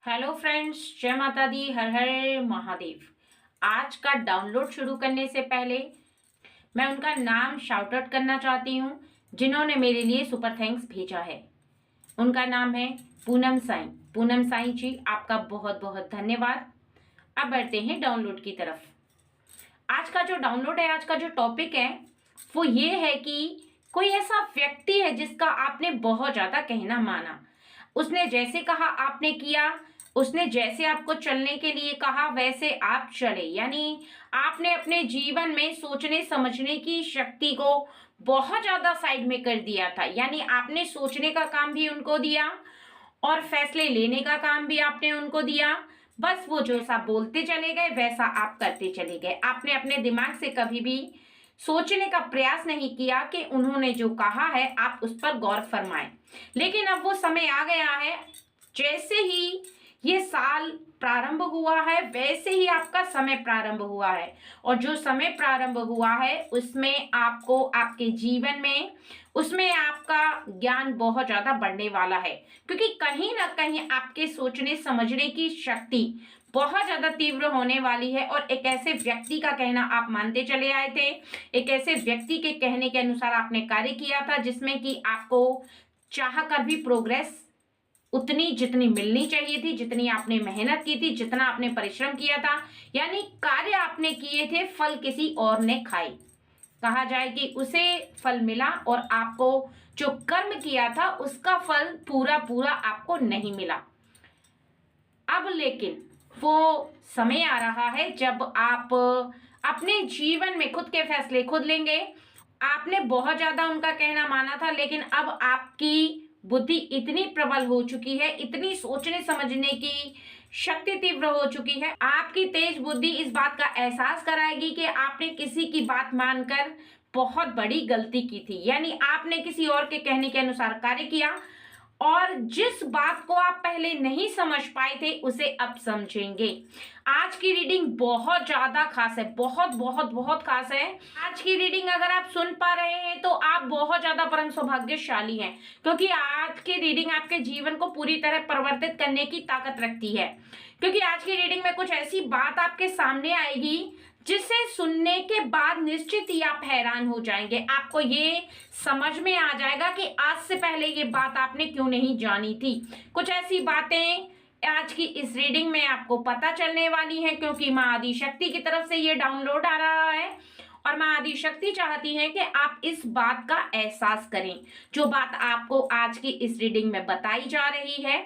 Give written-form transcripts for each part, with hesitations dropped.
Hello friends, जय माता दी, हर हर महादेव। आज का डाउनलोड शुरू करने से पहले मैं उनका नाम शाउट आउट करना चाहती हूँ जिन्होंने मेरे लिए सुपर थैंक्स भेजा है। उनका नाम है पूनम साई। पूनम साई जी, आपका बहुत बहुत धन्यवाद। अब बढ़ते हैं डाउनलोड की तरफ। आज का जो डाउनलोड है, आज का जो टॉपिक है वो ये है कि कोई ऐसा व्यक्ति है जिसका आपने बहुत ज्यादा कहना माना। उसने जैसे कहा आपने किया, उसने जैसे आपको चलने के लिए कहा वैसे आप चले। यानी आपने अपने जीवन में सोचने समझने की शक्ति को बहुत ज्यादा साइड में कर दिया था। यानी आपने सोचने का काम भी उनको दिया और फैसले लेने का काम भी आपने उनको दिया। बस वो जो सा बोलते चले गए वैसा आप करते चले गए। आपने अपने दिमाग से कभी भी सोचने का प्रयास नहीं किया कि उन्होंने जो कहा है आप उस पर गौर फरमाएं। लेकिन अब वो समय आ गया है, जैसे ही ये साल प्रारंभ हुआ है वैसे ही आपका समय प्रारंभ हुआ है। और जो समय प्रारंभ हुआ है उसमें आपको आपके जीवन में उसमें आपका ज्ञान बहुत ज्यादा बढ़ने वाला है, क्योंकि कहीं ना कहीं आपके सोचने समझने की शक्ति बहुत ज्यादा तीव्र होने वाली है। और एक ऐसे व्यक्ति का कहना आप मानते चले आए थे, एक ऐसे व्यक्ति के कहने के अनुसार आपने कार्य किया था जिसमें कि आपको चाह कर भी प्रोग्रेस उतनी जितनी मिलनी चाहिए थी, जितनी आपने मेहनत की थी, जितना आपने परिश्रम किया था, यानी कार्य आपने किए थे, फल किसी और ने खाए। कहा जाए कि उसे फल मिला और आपको जो कर्म किया था उसका फल पूरा पूरा आपको नहीं मिला। अब लेकिन वो समय आ रहा है जब आप अपने जीवन में खुद के फैसले खुद लेंगे। आपने बहुत ज्यादा उनका कहना माना था, लेकिन अब आपकी बुद्धि इतनी प्रबल हो चुकी है, इतनी सोचने समझने की शक्ति तीव्र हो चुकी है। आपकी तेज बुद्धि इस बात का एहसास कराएगी कि आपने किसी की बात मानकर बहुत बड़ी गलती की थी। यानी आपने किसी और के कहने के अनुसार कार्य किया और जिस बात को आप पहले नहीं समझ पाए थे उसे अब समझेंगे। आज की रीडिंग बहुत ज्यादा खास है, बहुत बहुत बहुत खास है। आज की रीडिंग अगर आप सुन पा रहे हैं तो आप बहुत ज्यादा परम सौभाग्यशाली हैं, क्योंकि आज की रीडिंग आपके जीवन को पूरी तरह परिवर्तित करने की ताकत रखती है। क्योंकि आज की रीडिंग में कुछ ऐसी बात आपके सामने आएगी जिसे सुनने के बाद निश्चित ही आप हैरान हो जाएंगे। आपको ये समझ में आ जाएगा कि आज से पहले ये बात आपने क्यों नहीं जानी थी। कुछ ऐसी बातें आज की इस रीडिंग में आपको पता चलने वाली है, क्योंकि माँ आदि शक्ति की तरफ से ये डाउनलोड आ रहा है और माँ आदि शक्ति चाहती है कि आप इस बात का एहसास करें जो बात आपको आज की इस रीडिंग में बताई जा रही है।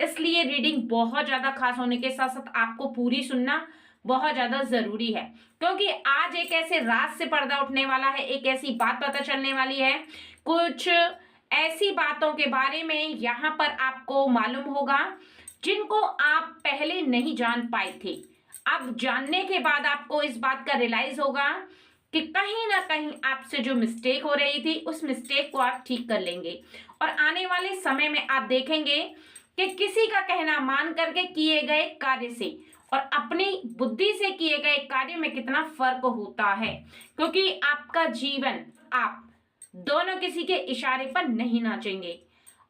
इसलिए रीडिंग बहुत ज्यादा खास होने के साथ साथ आपको पूरी सुनना बहुत ज्यादा जरूरी है, क्योंकि आज एक ऐसे राज से पर्दा उठने वाला है, एक ऐसी बात पता चलने वाली है। कुछ ऐसी बातों के बारे में यहाँ पर आपको मालूम होगा जिनको आप पहले नहीं जान पाए थे। अब जानने के बाद आपको इस बात का रियलाइज होगा कि कहीं ना कहीं आपसे जो मिस्टेक हो रही थी उस मिस्टेक को आप ठीक कर लेंगे। और आने वाले समय में आप देखेंगे कि किसी का कहना मान करके किए गए कार्य से और अपनी बुद्धि से किए गए कार्य में कितना फर्क होता है। क्योंकि आपका जीवन आप दोनों किसी के इशारे पर नहीं नाचेंगे।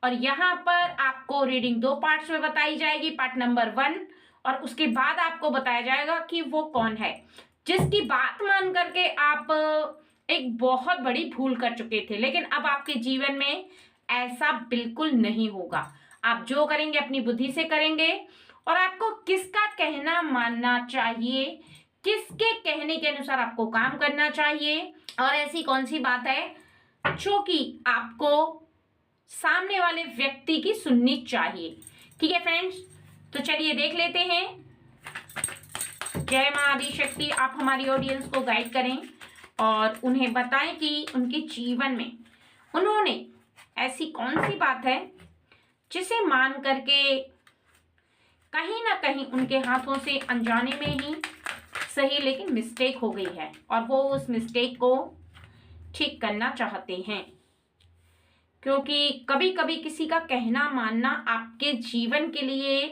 और यहाँ पर आपको रीडिंग दो पार्ट्स में बताई जाएगी, पार्ट नंबर 1, और उसके बाद आपको बताया जाएगा कि वो कौन है जिसकी बात मान करके आप एक बहुत बड़ी भूल कर चुके थे। लेकिन अब आपके जीवन में ऐसा बिल्कुल नहीं होगा। आप जो करेंगे अपनी बुद्धि से करेंगे और आपको किसका कहना मानना चाहिए, किसके कहने के अनुसार आपको काम करना चाहिए, और ऐसी कौन सी बात है जो कि आपको सामने वाले व्यक्ति की सुननी चाहिए। ठीक है फ्रेंड्स, तो चलिए देख लेते हैं। जय मां आदि शक्ति, आप हमारी ऑडियंस को गाइड करें और उन्हें बताएं कि उनके जीवन में उन्होंने ऐसी कौन सी बात है जिसे मान करके कहीं ना कहीं उनके हाथों से अनजाने में ही सही लेकिन मिस्टेक हो गई है और वो उस मिस्टेक को ठीक करना चाहते हैं। क्योंकि कभी कभी किसी का कहना मानना आपके जीवन के लिए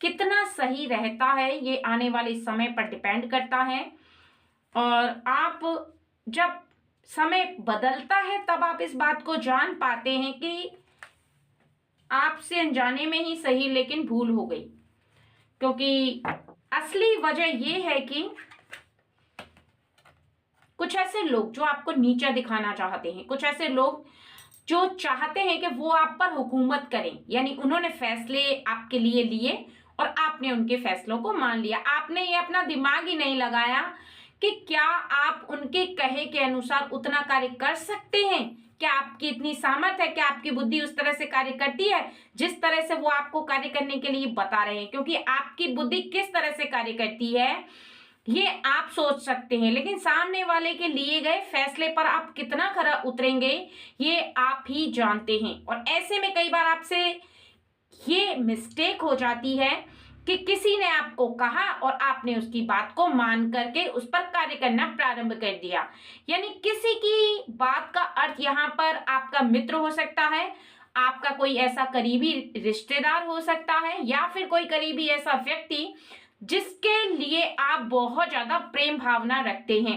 कितना सही रहता है ये आने वाले समय पर डिपेंड करता है। और आप जब समय बदलता है तब आप इस बात को जान पाते हैं कि आपसे अनजाने में ही सही लेकिन भूल हो गई। क्योंकि असली वजह ये है कि कुछ ऐसे लोग जो आपको नीचा दिखाना चाहते हैं, कुछ ऐसे लोग जो चाहते हैं कि वो आप पर हुकूमत करें, यानी उन्होंने फैसले आपके लिए लिए और आपने उनके फैसलों को मान लिया। आपने ये अपना दिमाग ही नहीं लगाया कि क्या आप उनके कहे के अनुसार उतना कार्य कर सकते हैं, क्या आपकी इतनी सामर्थ्य है, क्या आपकी बुद्धि उस तरह से कार्य करती है जिस तरह से वो आपको कार्य करने के लिए बता रहे हैं। क्योंकि आपकी बुद्धि किस तरह से कार्य करती है ये आप सोच सकते हैं, लेकिन सामने वाले के लिए गए फैसले पर आप कितना खरा उतरेंगे ये आप ही जानते हैं। और ऐसे में कई बार आपसे ये मिस्टेक हो जाती है कि किसी ने आपको कहा और आपने उसकी बात को मान करके उस पर कार्य करना प्रारंभ कर दिया। यानी किसी की बात का अर्थ यहाँ पर आपका मित्र हो सकता है, आपका कोई ऐसा करीबी रिश्तेदार हो सकता है, या फिर कोई करीबी ऐसा व्यक्ति जिसके लिए आप बहुत ज्यादा प्रेम भावना रखते हैं।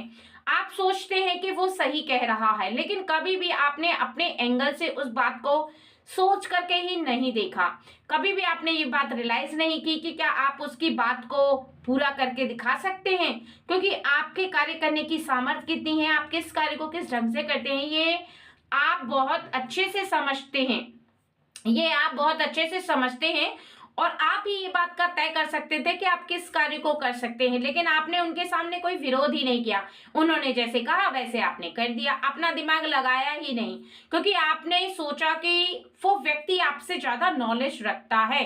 आप सोचते हैं कि वो सही कह रहा है, लेकिन कभी भी आपने अपने एंगल से उस बात को सोच करके ही नहीं देखा। कभी भी आपने ये बात रियलाइज नहीं की कि क्या आप उसकी बात को पूरा करके दिखा सकते हैं, क्योंकि आपके कार्य करने की सामर्थ्य कितनी है, आप किस कार्य को किस ढंग से करते हैं ये आप बहुत अच्छे से समझते हैं। ये आप बहुत अच्छे से समझते हैं और आप ही ये बात का तय कर सकते थे कि आप किस कार्य को कर सकते हैं, लेकिन आपने उनके सामने कोई विरोध ही नहीं किया। उन्होंने जैसे कहा वैसे आपने कर दिया, अपना दिमाग लगाया ही नहीं, क्योंकि आपने सोचा कि वो व्यक्ति आपसे ज्यादा नॉलेज रखता है।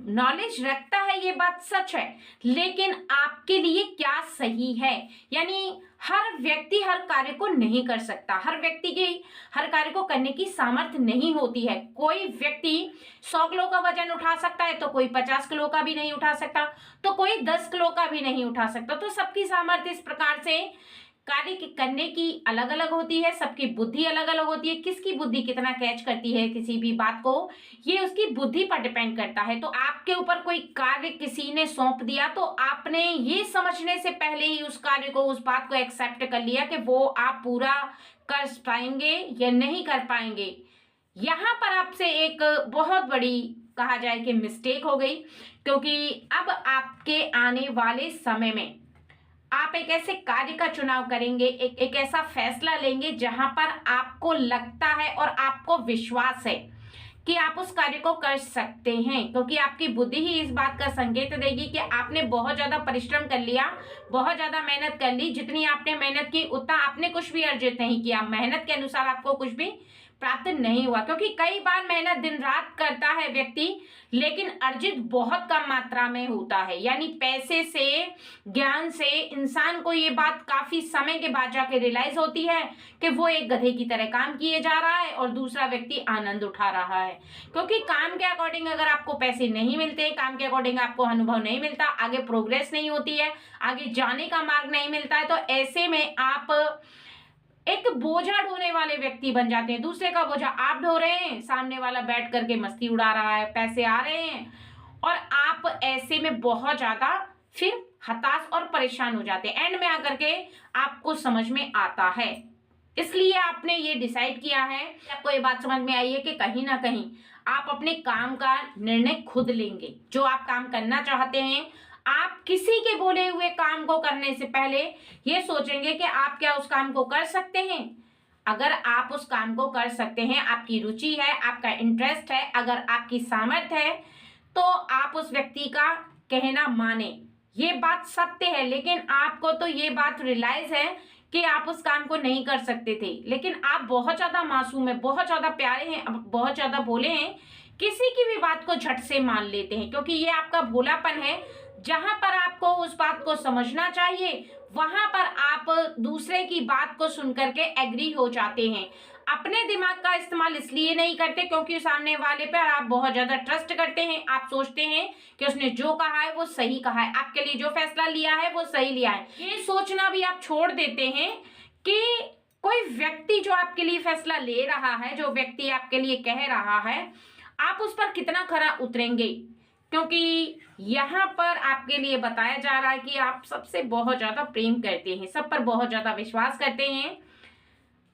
नॉलेज रखता है ये बात सच है, लेकिन आपके लिए क्या सही है, यानी हर व्यक्ति हर कार्य को नहीं कर सकता, हर व्यक्ति की हर कार्य को करने की सामर्थ्य नहीं होती है। कोई व्यक्ति 100 किलो का वजन उठा सकता है तो कोई 50 किलो का भी नहीं उठा सकता, तो कोई 10 किलो का भी नहीं उठा सकता। तो सबकी सामर्थ्य इस प्रकार से कार्य करने की अलग अलग होती है, सबकी बुद्धि अलग अलग होती है। किसकी बुद्धि कितना कैच करती है किसी भी बात को, ये उसकी बुद्धि पर डिपेंड करता है। तो आपके ऊपर कोई कार्य किसी ने सौंप दिया तो आपने ये समझने से पहले ही उस कार्य को, उस बात को एक्सेप्ट कर लिया कि वो आप पूरा कर पाएंगे या नहीं कर पाएंगे। यहाँ पर आपसे एक बहुत बड़ी कहा जाए कि मिस्टेक हो गई, क्योंकि अब आपके आने वाले समय में आप एक ऐसे कार्य का चुनाव करेंगे, एक ऐसा फैसला लेंगे जहां पर आपको लगता है और आपको विश्वास है कि आप उस कार्य को कर सकते हैं, क्योंकि आपकी बुद्धि ही इस बात का संकेत देगी कि आपने बहुत ज्यादा परिश्रम कर लिया, बहुत ज्यादा मेहनत कर ली। जितनी आपने मेहनत की उतना आपने कुछ भी अर्जित नहीं किया, मेहनत के अनुसार आपको कुछ भी प्राप्त नहीं हुआ। क्योंकि कई बार मेहनत दिन रात करता है व्यक्ति, लेकिन अर्जित बहुत कम मात्रा में होता है। यानी पैसे से, ज्ञान से इंसान को ये बात काफी समय के बाद जाके रियलाइज होती है कि वो एक गधे की तरह काम किए जा रहा है और दूसरा व्यक्ति आनंद उठा रहा है। क्योंकि काम के अकॉर्डिंग अगर आपको पैसे नहीं मिलते, काम के अकॉर्डिंग आपको अनुभव नहीं मिलता, आगे प्रोग्रेस नहीं होती है, आगे जाने का मार्ग नहीं मिलता है, तो ऐसे में आप एक बोझा ढोने वाले व्यक्ति बन जाते हैं। दूसरे का बोझा आप ढो रहे हैं, सामने वाला बैठ करके मस्ती उड़ा रहा है, पैसे आ रहे हैं, और आप ऐसे में बहुत ज्यादा फिर हताश और परेशान हो जाते हैं। एंड में आकर के आपको समझ में आता है, इसलिए आपने ये डिसाइड किया है, आपको ये बात समझ में आई है कि कहीं ना कहीं आप अपने काम का निर्णय खुद लेंगे। जो आप काम करना चाहते हैं, आप किसी के बोले हुए काम को करने से पहले ये सोचेंगे कि आप क्या उस काम को कर सकते हैं। अगर आप उस काम को कर सकते हैं, आपकी रुचि है, आपका इंटरेस्ट है, अगर आपकी सामर्थ्य है, तो आप उस व्यक्ति का कहना माने। ये बात सत्य है, लेकिन आपको तो ये बात रियलाइज है कि आप उस काम को नहीं कर सकते थे, लेकिन आप बहुत ज्यादा मासूम है, बहुत ज्यादा प्यारे हैं, बहुत ज्यादा भोले हैं, किसी की भी बात को झट से मान लेते हैं। क्योंकि ये आपका भोलापन है। जहां पर आपको उस बात को समझना चाहिए, वहां पर आप दूसरे की बात को सुनकर के एग्री हो जाते हैं। अपने दिमाग का इस्तेमाल इसलिए नहीं करते क्योंकि सामने वाले पर आप बहुत ज्यादा ट्रस्ट करते हैं। आप सोचते हैं कि उसने जो कहा है वो सही कहा है, आपके लिए जो फैसला लिया है वो सही लिया है। ये सोचना भी आप छोड़ देते हैं कि कोई व्यक्ति जो आपके लिए फैसला ले रहा है, जो व्यक्ति आपके लिए कह रहा है, आप उस पर कितना खरा उतरेंगे। क्योंकि यहाँ पर आपके लिए बताया जा रहा है कि आप सबसे बहुत ज्यादा प्रेम करते हैं, सब पर बहुत ज्यादा विश्वास करते हैं,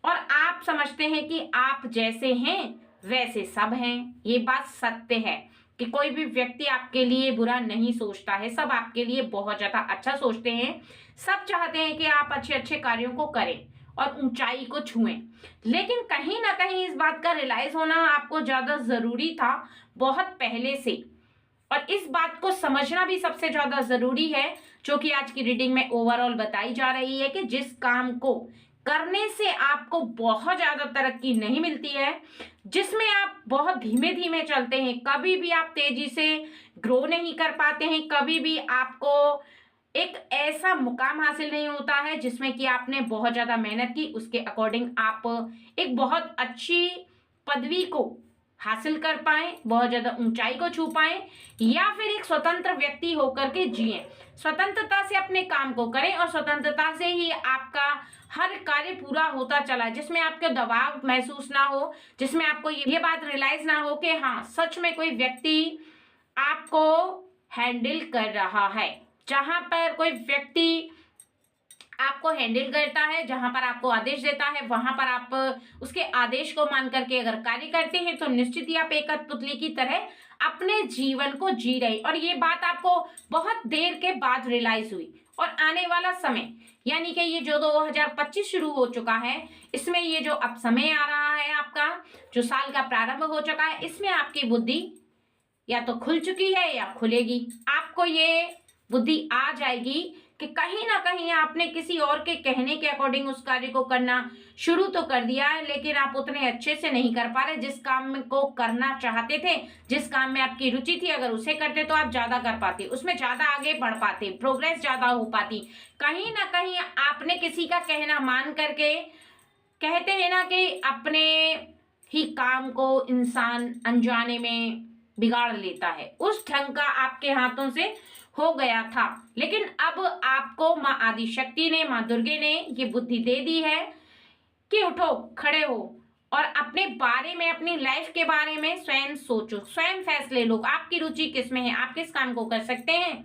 और आप समझते हैं कि आप जैसे हैं वैसे सब हैं। ये बात सत्य है, कि कोई भी व्यक्ति आपके लिए बुरा नहीं सोचता है, सब आपके लिए बहुत ज्यादा अच्छा सोचते हैं। सब चाहते हैं कि आप अच्छे अच्छे कार्यों को करें और ऊंचाई को छुएं। लेकिन कहीं ना कहीं इस बात का रियलाइज होना आपको ज्यादा जरूरी था, बहुत पहले से। और इस बात को समझना भी सबसे ज्यादा जरूरी है, जो कि आज की रीडिंग में ओवरऑल बताई जा रही है कि जिस काम को करने से आपको बहुत ज्यादा तरक्की नहीं मिलती है, जिसमें आप बहुत धीमे धीमे चलते हैं, कभी भी आप तेजी से ग्रो नहीं कर पाते हैं, कभी भी आपको एक ऐसा मुकाम हासिल नहीं होता है जिसमें कि आपने बहुत ज्यादा मेहनत की, उसके अकॉर्डिंग आप एक बहुत अच्छी पदवी को हासिल कर पाए, बहुत ज्यादा ऊंचाई को छू पाए, या फिर एक स्वतंत्र व्यक्ति होकर के जिए, स्वतंत्रता से अपने काम को करें और स्वतंत्रता से ही आपका हर कार्य पूरा होता चला, जिसमें आपको दबाव महसूस ना हो, जिसमें आपको ये बात रियलाइज ना हो कि हाँ सच में कोई व्यक्ति आपको हैंडल कर रहा है। जहां पर कोई व्यक्ति आपको हैंडल करता है, जहां पर आपको आदेश देता है, वहां पर आप उसके आदेश को मान करके अगर कार्य करते हैं तो निश्चित ही आप एक कठपुतली की तरह अपने जीवन को जी रहे। और ये बात आपको बहुत देर के बाद रियलाइज हुई। और आने वाला समय यानी कि ये जो 2025 शुरू हो चुका है, इसमें ये जो अब समय आ रहा है, आपका जो साल का प्रारंभ हो चुका है, इसमें आपकी बुद्धि या तो खुल चुकी है या खुलेगी। आपको ये बुद्धि आ जाएगी कि कहीं ना कहीं आपने किसी और के कहने के अकॉर्डिंग उस कार्य को करना शुरू तो कर दिया है, लेकिन आप उतने अच्छे से नहीं कर पा रहे। जिस काम को करना चाहते थे, जिस काम में आपकी रुचि थी, अगर उसे करते तो आप ज्यादा कर पाते, उसमें ज्यादा आगे बढ़ पाते, प्रोग्रेस ज्यादा हो पाती। कहीं ना कहीं आपने किसी का कहना मान करके, कहते हैं ना कि अपने ही काम को इंसान अनजाने में बिगाड़ लेता है, उस ढंग का आपके हाथों से हो गया था। लेकिन अब आपको माँ आदिशक्ति ने, माँ दुर्गे ने ये बुद्धि दे दी है कि उठो, खड़े हो और अपने बारे में, अपनी लाइफ के बारे में स्वयं सोचो, स्वयं फैसले लो। आपकी रुचि किस में है, आप किस काम को कर सकते हैं,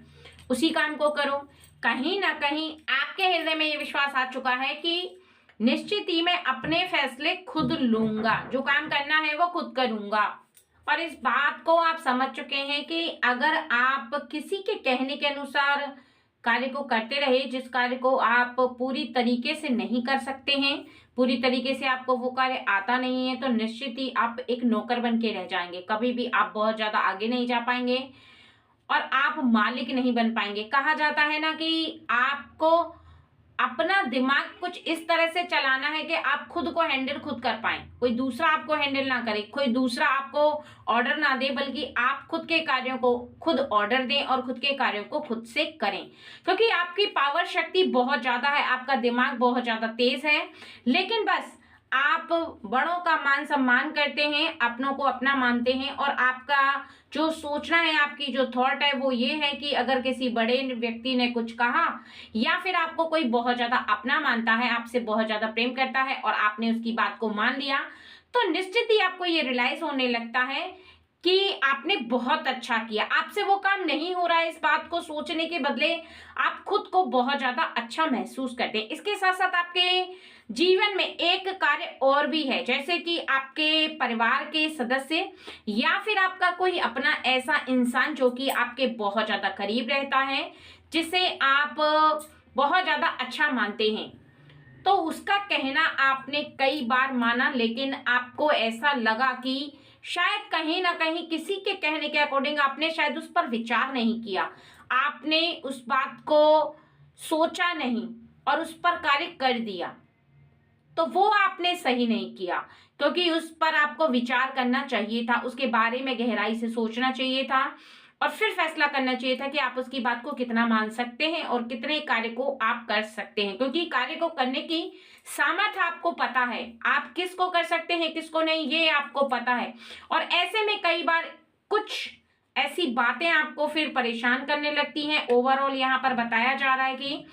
उसी काम को करो। कहीं ना कहीं आपके हृदय में ये विश्वास आ चुका है कि निश्चित ही मैं अपने फैसले खुद लूंगा, जो काम करना है वो खुद करूंगा। और इस बात को आप समझ चुके हैं कि अगर आप किसी के कहने के अनुसार कार्य को करते रहे, जिस कार्य को आप पूरी तरीके से नहीं कर सकते हैं, पूरी तरीके से आपको वो कार्य आता नहीं है, तो निश्चित ही आप एक नौकर बन के रह जाएंगे। कभी भी आप बहुत ज्यादा आगे नहीं जा पाएंगे और आप मालिक नहीं बन पाएंगे। कहा जाता है ना कि आपको अपना दिमाग कुछ इस तरह से चलाना है कि आप खुद को हैंडल खुद कर पाएं, कोई दूसरा आपको हैंडल ना करे, कोई दूसरा आपको ऑर्डर ना दे, बल्कि आप खुद के कार्यों को खुद ऑर्डर दें और खुद के कार्यों को खुद से करें। क्योंकि आपकी पावर शक्ति बहुत ज्यादा है, आपका दिमाग बहुत ज्यादा तेज है, लेकिन बस आप बड़ों का मान सम्मान करते हैं, अपनों को अपना मानते हैं, और आपका जो सोचना है, आपकी जो थॉट है वो ये है कि अगर किसी बड़े व्यक्ति ने कुछ कहा, या फिर आपको कोई बहुत ज्यादा अपना मानता है, आपसे बहुत ज्यादा प्रेम करता है और आपने उसकी बात को मान लिया, तो निश्चित ही आपको ये रियलाइज होने लगता है कि आपने बहुत अच्छा किया। आपसे वो काम नहीं हो रहा है, इस बात को सोचने के बदले आप खुद को बहुत ज्यादा अच्छा महसूस करते हैं। इसके साथ साथ आपके जीवन में एक कार्य और भी है, जैसे कि आपके परिवार के सदस्य या फिर आपका कोई अपना ऐसा इंसान जो कि आपके बहुत ज्यादा करीब रहता है, जिसे आप बहुत ज्यादा अच्छा मानते हैं, तो उसका कहना आपने कई बार माना, लेकिन आपको ऐसा लगा कि शायद कहीं ना कहीं किसी के कहने के अकॉर्डिंग आपने शायद उस पर विचार नहीं किया, आपने उस बात को सोचा नहीं और उस पर कार्य कर दिया। तो वो आपने सही नहीं किया, क्योंकि उस पर आपको विचार करना चाहिए था, उसके बारे में गहराई से सोचना चाहिए था और फिर फैसला करना चाहिए था कि आप उसकी बात को कितना मान सकते हैं और कितने कार्य को आप कर सकते हैं। क्योंकि कार्य को करने की सामर्थ्य आपको पता है, आप किसको कर सकते हैं, किसको नहीं, ये आपको पता है। और ऐसे में कई बार कुछ ऐसी बातें आपको फिर परेशान करने लगती हैं। ओवरऑल यहाँ पर बताया जा रहा है कि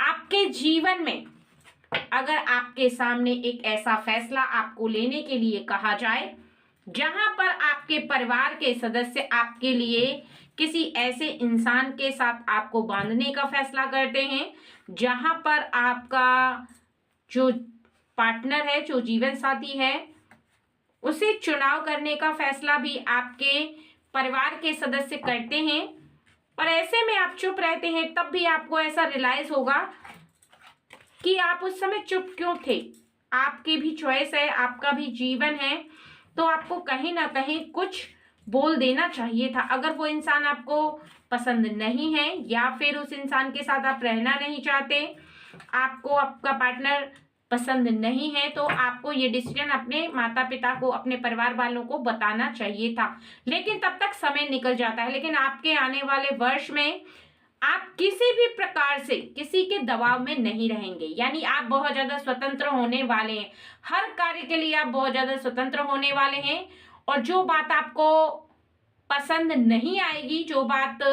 आपके जीवन में अगर आपके सामने एक ऐसा फैसला आपको लेने के लिए कहा जाए, जहां पर आपके परिवार के सदस्य आपके लिए किसी ऐसे इंसान के साथ आपको बांधने का फैसला करते हैं, जहां पर आपका जो पार्टनर है, जो जीवन साथी है, उसे चुनाव करने का फैसला भी आपके परिवार के सदस्य करते हैं, और ऐसे में आप चुप रहते हैं, तब भी आपको ऐसा रियलाइज होगा कि आप उस समय चुप क्यों थे। आपकी भी चॉइस है, आपका भी जीवन है, तो आपको कहीं ना कहीं कुछ बोल देना चाहिए था। अगर वो इंसान आपको पसंद नहीं है या फिर उस इंसान के साथ आप रहना नहीं चाहते, आपको आपका पार्टनर पसंद नहीं है, तो आपको ये डिसीजन अपने माता पिता को, अपने परिवार वालों को बताना चाहिए था। लेकिन तब तक समय निकल जाता है। लेकिन आपके आने वाले वर्ष में आप किसी भी प्रकार से किसी के दबाव में नहीं रहेंगे, यानी आप बहुत ज्यादा स्वतंत्र होने वाले हैं। हर कार्य के लिए आप बहुत ज्यादा स्वतंत्र होने वाले हैं, और जो बात आपको पसंद नहीं आएगी, जो बात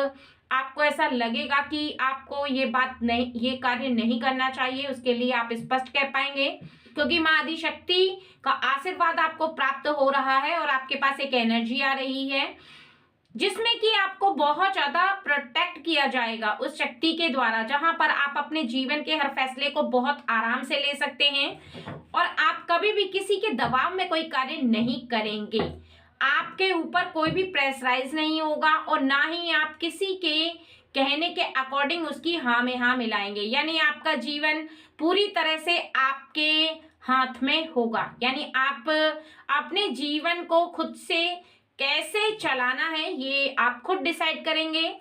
आपको ऐसा लगेगा कि आपको ये बात नहीं, ये कार्य नहीं करना चाहिए, उसके लिए आप स्पष्ट कह पाएंगे, क्योंकि माँ आदि शक्ति का आशीर्वाद आपको प्राप्त हो रहा है और आपके पास एक एनर्जी आ रही है जिसमें कि आपको बहुत ज्यादा प्रोटेक्ट किया जाएगा उस शक्ति के द्वारा, जहां पर आप अपने जीवन के हर फैसले को बहुत आराम से ले सकते हैं और आप कभी भी किसी के दबाव में कोई कार्य नहीं करेंगे। आपके ऊपर कोई भी प्रेशराइज नहीं होगा और ना ही आप किसी के कहने के अकॉर्डिंग उसकी हाँ में हाँ मिलाएंगे, यानी आपका जीवन पूरी तरह से आपके हाथ में होगा। यानी आप अपने जीवन को खुद से कैसे चलाना है ये आप खुद डिसाइड करेंगे।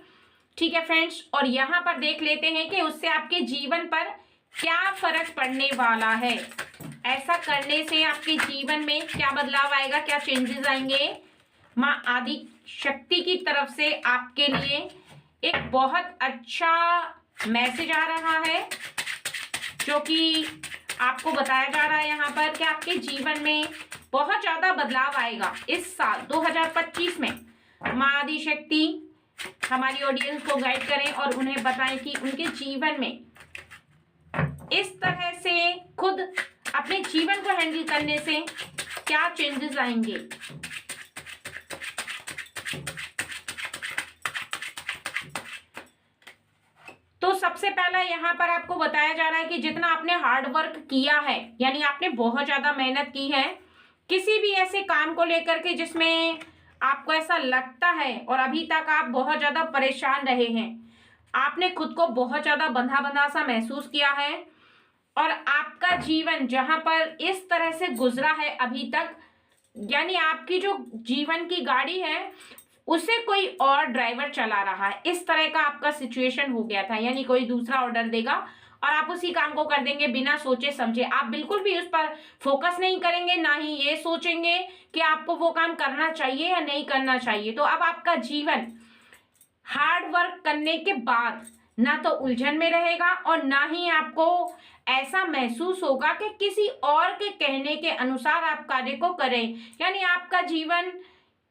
ठीक है फ्रेंड्स, और यहाँ पर देख लेते हैं कि उससे आपके जीवन पर क्या फर्क पड़ने वाला है। ऐसा करने से आपके जीवन में क्या बदलाव आएगा, क्या चेंजेस आएंगे। माँ आदि शक्ति की तरफ से आपके लिए एक बहुत अच्छा मैसेज आ रहा है, जो कि आपको बताया जा रहा है यहाँ पर कि आपके जीवन में बहुत ज्यादा बदलाव आएगा इस साल 2025 में। माँ आदि शक्ति हमारी ऑडियंस को गाइड करें और उन्हें बताएं कि उनके जीवन में इस तरह से खुद अपने जीवन को हैंडल करने से क्या चेंजेस आएंगे। तो सबसे पहला यहाँ पर आपको बताया जा रहा है कि जितना आपने हार्ड वर्क किया है, यानी आपने बहुत ज्यादा मेहनत की है किसी भी ऐसे काम को लेकर के जिसमें आपको ऐसा लगता है और अभी तक आप बहुत ज्यादा परेशान रहे हैं, आपने खुद को बहुत ज्यादा बंधा बंधा सा महसूस किया है और आपका जीवन जहां पर इस तरह से गुजरा है अभी तक, यानी आपकी जो जीवन की गाड़ी है उसे कोई और ड्राइवर चला रहा है, इस तरह का आपका सिचुएशन हो गया था। यानी कोई दूसरा ऑर्डर देगा और आप उसी काम को कर देंगे बिना सोचे समझे। आप बिल्कुल भी उस पर फोकस नहीं करेंगे, ना ही ये सोचेंगे कि आपको वो काम करना चाहिए या नहीं करना चाहिए। तो अब आपका जीवन हार्ड वर्क करने के बाद ना तो उलझन में रहेगा और ना ही आपको ऐसा महसूस होगा कि किसी और के कहने के अनुसार आप कार्य को करें। यानी आपका जीवन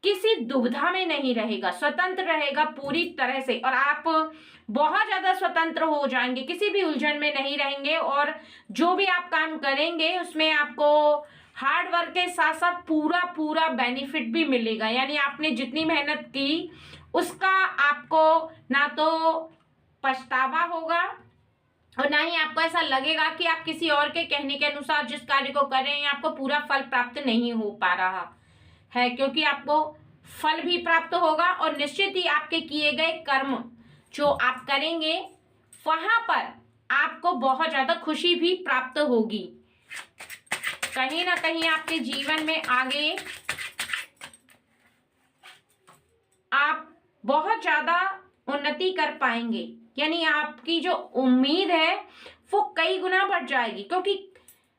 किसी दुविधा में नहीं रहेगा, स्वतंत्र रहेगा पूरी तरह से, और आप बहुत ज्यादा स्वतंत्र हो जाएंगे, किसी भी उलझन में नहीं रहेंगे। और जो भी आप काम करेंगे उसमें आपको हार्ड वर्क के साथ साथ पूरा पूरा बेनिफिट भी मिलेगा। यानी आपने जितनी मेहनत की उसका आपको ना तो पछतावा होगा और ना ही आपको ऐसा लगेगा कि आप किसी और के कहने के अनुसार जिस कार्य को कर रहे हैं आपको पूरा फल प्राप्त नहीं हो पा रहा है, क्योंकि आपको फल भी प्राप्त होगा और निश्चित ही आपके किए गए कर्म जो आप करेंगे वहां पर आपको बहुत ज्यादा खुशी भी प्राप्त होगी। कहीं ना कहीं आपके जीवन में आगे आप बहुत ज्यादा उन्नति कर पाएंगे, यानी आपकी जो उम्मीद है वो कई गुना बढ़ जाएगी, क्योंकि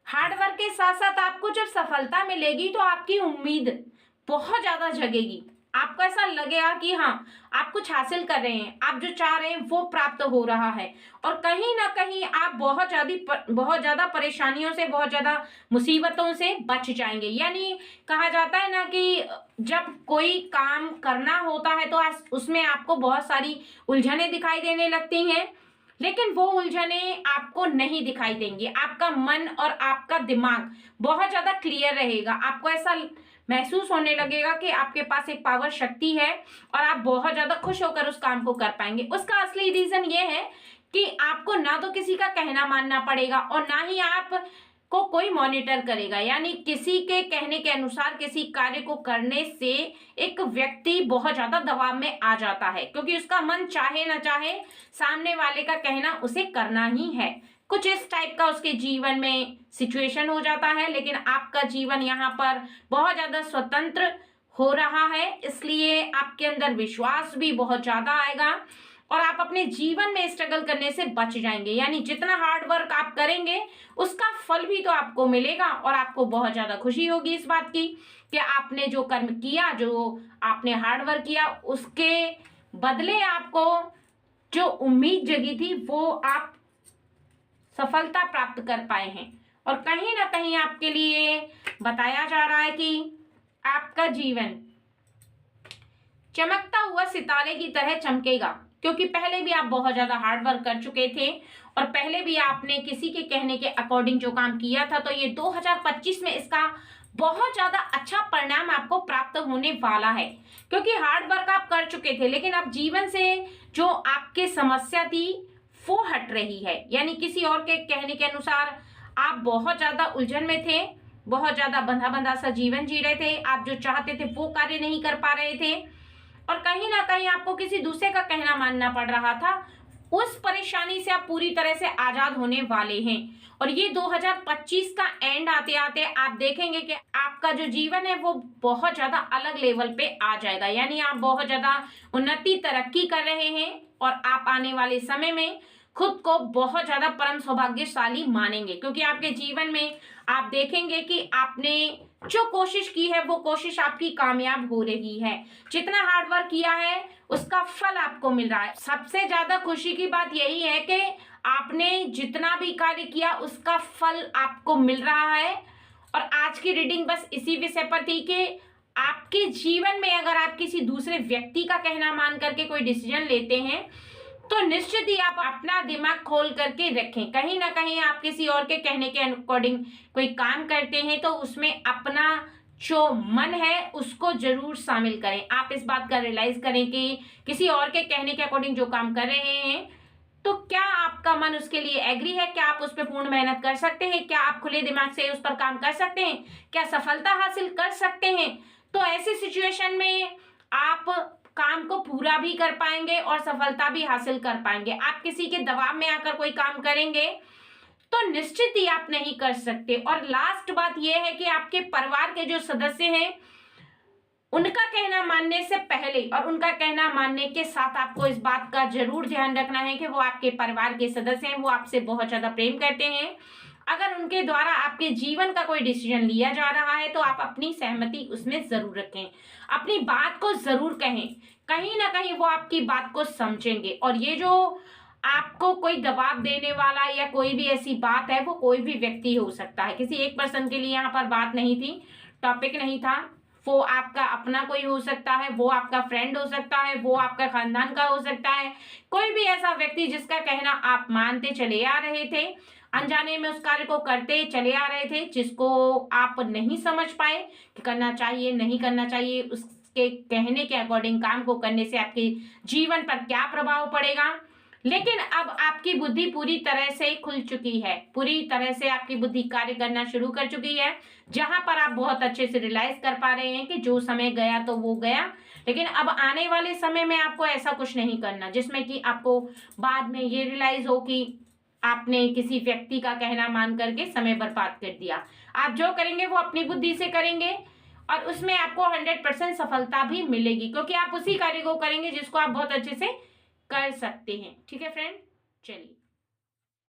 हार्ड वर्क के साथ साथ आपको जब सफलता मिलेगी तो आपकी उम्मीद बहुत ज्यादा जगेगी। आपको ऐसा लगेगा कि हाँ आप कुछ हासिल कर रहे हैं, आप जो चाह रहे हैं वो प्राप्त हो रहा है, और कहीं ना कहीं आप बहुत ज्यादा परेशानियों से, बहुत ज्यादा मुसीबतों से बच जाएंगे। यानी कहा जाता है ना कि जब कोई काम करना होता है तो उसमें आपको बहुत सारी उलझनें दिखाई देने लगती हैं, लेकिन वो उलझनें आपको नहीं दिखाई देंगी। आपका मन और आपका दिमाग बहुत ज्यादा क्लियर रहेगा। आपको ऐसा महसूस होने लगेगा कि आपके पास एक पावर शक्ति है और आप बहुत ज्यादा खुश होकर उस काम को कर पाएंगे। उसका असली रीजन ये है कि आपको ना तो किसी का कहना मानना पड़ेगा और ना ही आप को कोई मॉनिटर करेगा, यानी किसी के कहने के अनुसार किसी कार्य को करने से एक व्यक्ति बहुत ज्यादा दबाव में आ जाता है, क्योंकि उसका मन चाहे ना चाहे सामने वाले का कहना उसे करना ही है। कुछ इस टाइप का उसके जीवन में सिचुएशन हो जाता है, लेकिन आपका जीवन यहाँ पर बहुत ज्यादा स्वतंत्र हो रहा है, इसलिए आपके अंदर विश्वास भी बहुत ज्यादा आएगा और आप अपने जीवन में स्ट्रगल करने से बच जाएंगे। यानी जितना हार्ड वर्क आप करेंगे उसका फल भी तो आपको मिलेगा और आपको बहुत ज्यादा खुशी होगी इस बात की कि आपने जो कर्म किया, जो आपने हार्ड वर्क किया, उसके बदले आपको जो उम्मीद जगी थी वो आप सफलता प्राप्त कर पाए हैं। और कहीं ना कहीं आपके लिए बताया जा रहा है कि आपका जीवन चमकता हुआ सितारे की तरह चमकेगा, क्योंकि पहले भी आप बहुत ज्यादा हार्ड वर्क कर चुके थे और पहले भी आपने किसी के कहने के अकॉर्डिंग जो काम किया था, तो ये 2025 में इसका बहुत ज्यादा अच्छा परिणाम आपको प्राप्त होने वाला है, क्योंकि हार्ड वर्क आप कर चुके थे, लेकिन अब जीवन से जो आपके समस्या थी वो हट रही है। यानी किसी और के कहने के अनुसार आप बहुत ज्यादा उलझन में थे, बहुत ज्यादा बंधा बंधा सा जीवन जी रहे थे, आप जो चाहते थे वो कार्य नहीं कर पा रहे थे और कहीं ना कहीं आपको किसी दूसरे का कहना मानना पड़ रहा था। उस परेशानी से आप पूरी तरह से आजाद होने वाले हैं और ये 2025 का एंड आते आते आप देखेंगे कि आपका जो जीवन है वो बहुत ज्यादा अलग लेवल पे आ जाएगा। यानी आप बहुत ज्यादा उन्नति तरक्की कर रहे हैं और आप आने वाले समय में खुद को बहुत ज्यादा परम सौभाग्यशाली मानेंगे, क्योंकि आपके जीवन में आप देखेंगे कि आपने जो कोशिश की है वो कोशिश आपकी कामयाब हो रही है। जितना हार्ड वर्क किया है उसका फल आपको मिल रहा है। सबसे ज्यादा खुशी की बात यही है कि आपने जितना भी कार्य किया उसका फल आपको मिल रहा है। और आज की रीडिंग बस इसी विषय पर थी कि आपके जीवन में अगर आप किसी दूसरे व्यक्ति का कहना मान करके कोई डिसीजन लेते हैं तो निश्चित ही आप अपना दिमाग खोल करके रखें। कहीं ना कहीं आप किसी और के कहने के अकॉर्डिंग कोई काम करते हैं तो उसमें अपना जो मन है उसको जरूर शामिल करें। आप इस बात का रियलाइज करें कि किसी और के कहने के अकॉर्डिंग जो काम कर रहे हैं तो क्या आपका मन उसके लिए एग्री है, क्या आप उस पर पूर्ण मेहनत कर सकते हैं, क्या आप खुले दिमाग से उस पर काम कर सकते हैं, क्या सफलता हासिल कर सकते हैं। तो ऐसी सिचुएशन में आप काम को पूरा भी कर पाएंगे और सफलता भी हासिल कर पाएंगे। आप किसी के दबाव में आकर कोई काम करेंगे तो निश्चित ही आप नहीं कर सकते। और लास्ट बात यह है कि आपके परिवार के जो सदस्य हैं उनका कहना मानने से पहले और उनका कहना मानने के साथ आपको इस बात का जरूर ध्यान रखना है कि वो आपके परिवार के सदस्य हैं, वो आपसे बहुत ज्यादा प्रेम करते हैं। अगर उनके द्वारा आपके जीवन का कोई डिसीजन लिया जा रहा है तो आप अपनी सहमति उसमें जरूर रखें, अपनी बात को जरूर कहें, कहीं ना कहीं वो आपकी बात को समझेंगे। और ये जो आपको कोई दबाव देने वाला या कोई भी ऐसी बात है वो कोई भी व्यक्ति हो सकता है, किसी एक पर्सन के लिए यहाँ पर बात नहीं थी, टॉपिक नहीं था। वो आपका अपना कोई हो सकता है, वो आपका फ्रेंड हो सकता है, वो आपका खानदान का हो सकता है, कोई भी ऐसा व्यक्ति जिसका कहना आप मानते चले आ रहे थे, अनजाने में उस कार्य को करते चले आ रहे थे, जिसको आप नहीं समझ पाए कि करना चाहिए नहीं करना चाहिए, उसके कहने के अकॉर्डिंग काम को करने से आपके जीवन पर क्या प्रभाव पड़ेगा। लेकिन अब आपकी बुद्धि पूरी तरह से खुल चुकी है, पूरी तरह से आपकी बुद्धि कार्य करना शुरू कर चुकी है, जहां पर आप बहुत अच्छे से रियलाइज कर पा रहे हैं कि जो समय गया तो वो गया, लेकिन अब आने वाले समय में आपको ऐसा कुछ नहीं करना जिसमें कि आपको बाद में ये रियलाइज हो कि आपने किसी व्यक्ति का कहना मान करके समय बर्बाद कर दिया। आप जो करेंगे वो अपनी बुद्धि से करेंगे और उसमें आपको 100% सफलता भी मिलेगी, क्योंकि आप उसी कार्य को करेंगे जिसको आप बहुत अच्छे से कर सकते हैं। ठीक है फ्रेंड, चलिए।